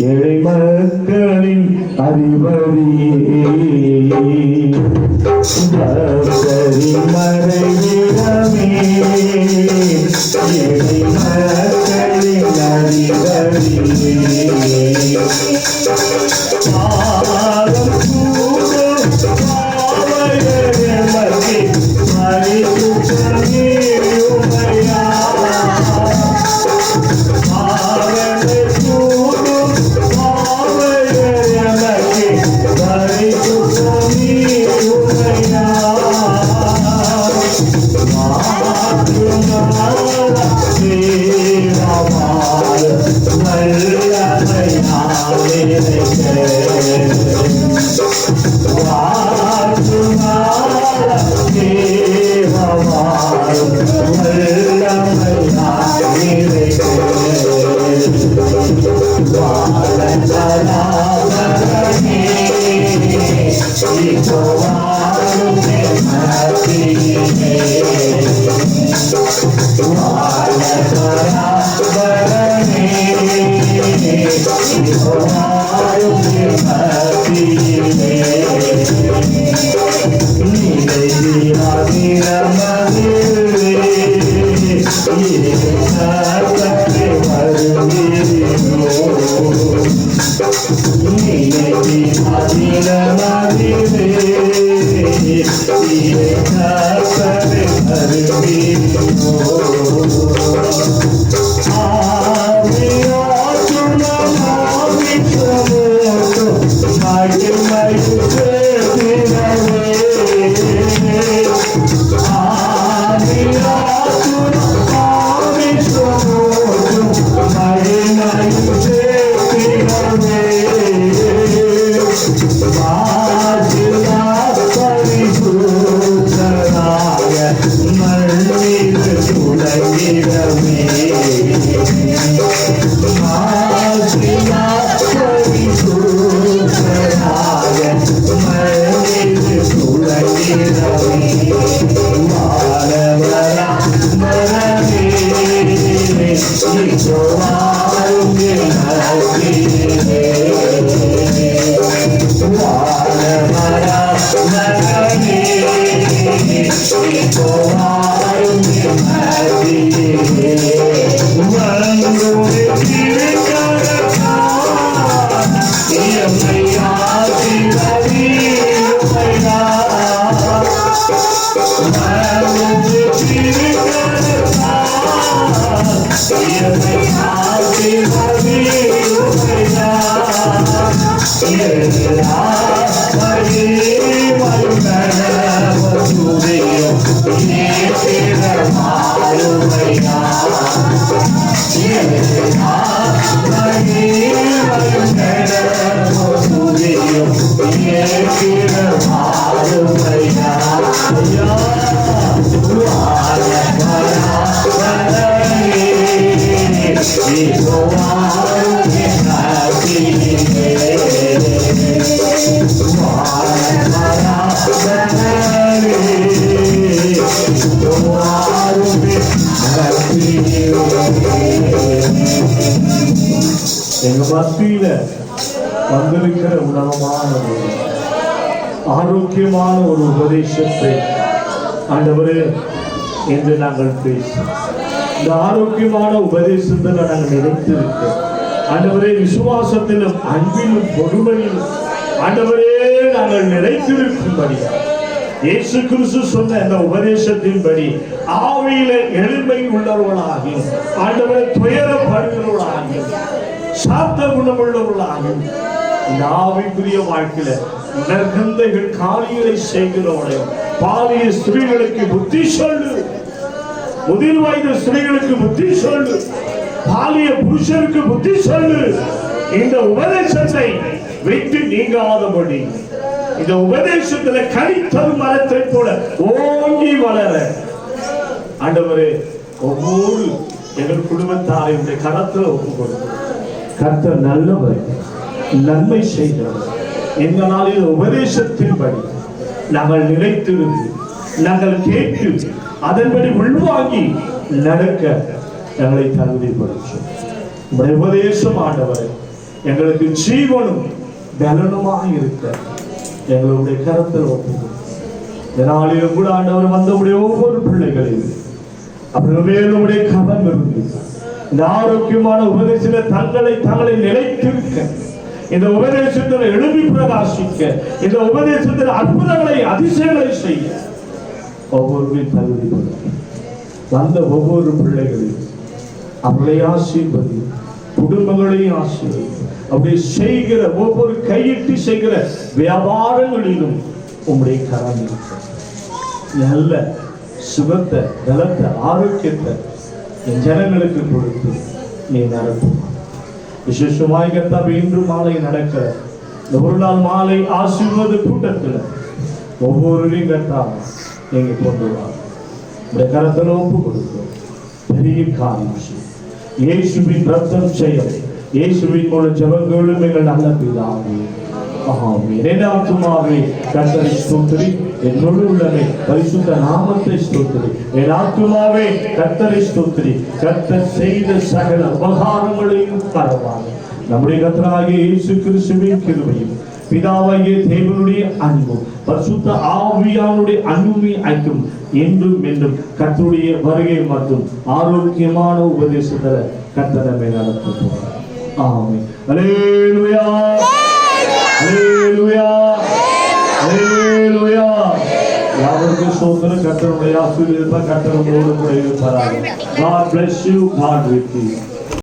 ஏழை மக்களின் அறிவறியே மறைவிடமே ஏழை மக்களின் அறிவறியே எங்க மத்தியில வந்திருக்கிற உணவமான ஆரோக்கியமான ஒரு உபதேசத்தை ஆண்டவரே என்று நாங்கள் பேசுவோம். இந்த ஆரோக்கியமான உபதேசத்தில் நாங்கள் நினைத்திருக்கோம். ஆண்டவரே விசுவாசத்திலும் அன்பிலும் பொறுமையிலும் ஆண்டவரே நாங்கள் நினைத்திருக்கும்படியா இயேசு கிறிஸ்து சொன்ன இந்த உபதேசத்தின்படி ஆவியில எளிமை உள்ளவர்களாகி ஆண்டவரை துயரப்படுகிறவர்களாகி சாத்த குணமுள்ளவர்களாகி இந்த ஆவிக்குரிய வாழ்க்கையில நற்கந்தைகள் காரியங்களை செய்கிறவர்களையும் பாலிய ஸ்திரீகளுக்கு புத்தி சொல்லு, முதிர் வயது ஸ்திரீகளுக்கு புத்தி சொல்லு, பாலிய புருஷருக்கு புத்தி சொல்லு. இந்த உபதேசத்தை விட்டு நீங்காதபடி இந்த உபதேசத்துல கனித்தரு மரத்தை போல ஓங்கி வளர ஆண்டவரே ஒவ்வொரு எங்கள் குடும்பத்தாரை கரத்துல ஒப்பு கொடுக்கிறோம். கர்த்தர் நல்லவர், நன்மை செய்கிறவர். இந்த நாளில் உபதேசத்தின்படி நாங்கள் நிலைத்திருந்து நாங்கள் கேட்டு அதன்படி உள்வாங்கி நடக்க எங்களை தகுதிப்படுத்தும். உம்முடைய உபதேசம் ஆண்டவரே எங்களுக்கு ஜீவனும் பலனுமாக இருக்க எங்களுடைய கருத்தில் ஒப்புக்கொள்கிறோம். இதனாலும் கூட ஆண்டவர் வந்தவுடைய ஒவ்வொரு பிள்ளைகளையும் அப்புறம் மேலுடைய கவனம் இருந்து இந்த ஆரோக்கியமான உபதேசத்தில் தங்களை நிலைத்திருக்க, இந்த உபதேசத்தில் எழுப்பி பிரகாசிக்க, இந்த உபதேசத்தில் அற்புதங்களை அதிசயங்களை செய்ய ஒவ்வொருவரை தகுதி வந்த ஒவ்வொரு பிள்ளைகளையும் அவர்களை ஆசீர்வதி, குடும்பங்களையும் ஆசீர்வதி. அப்படி செய்கிற ஒவ்வொரு கையிட்டு செய்கிற வியாபாரங்களிலும் உங்களுடைய கரம் நல்ல சுகத்தை, பலத்தை, ஆரோக்கியத்தை என் ஜனங்களுக்கு கொடுத்து நீ நடத்தும். விசேஷமாய் கர்த்தாவே இன்று மாலை நடக்கிற இந்த ஒரு நாள் மாலை ஆசீர்வாத கூட்டத்தில் ஒவ்வொருவரையும் கர்த்தாவே நீங்க கொண்டு வாங்க. இந்த கரத்தில் ஒப்பு கொடுக்கிறோம். பெரிய காரியம் இயேசுவின் ரத்தம் செய்யும், இயேசுவின் மூலம் ஜெபங்களும் எங்கள் நல்ல பிதாவே. ஆமென். என் ஆத்துமாவே கர்த்தரை ஸ்தோத்திரி, என் முழு உள்ளமே பரிசுத்த நாமத்தை ஸ்தோத்திரி. என் ஆத்துமாவே கர்த்தரை ஸ்தோத்திரி, கர்த்தர் செய்த சகல உபகாரங்களையும் மறவாதே. நம்முடைய கர்த்தராகிய இயேசு கிறிஸ்துவின் கிருபையும் பிதாவாகிய தேவனுடைய அன்பும் பரிசுத்த ஆவியானுடைய அன்புமே ஐக்கும் என்றும் என்றும் கர்த்தருடைய வருகை மற்றும் ஆரோக்கியமான உபதேசத்தை கர்த்தர் நம்மை நடத்துவார். ஆமென். அல்லேலூயா, அல்லேலூயா, அல்லேலூயா. யாவருக்கும் ஸ்தோத்திரம். கர்த்தருடைய ஆசீர்வாதம் கர்த்தரோடு கூட இருப்பாராக. God bless you. God with you.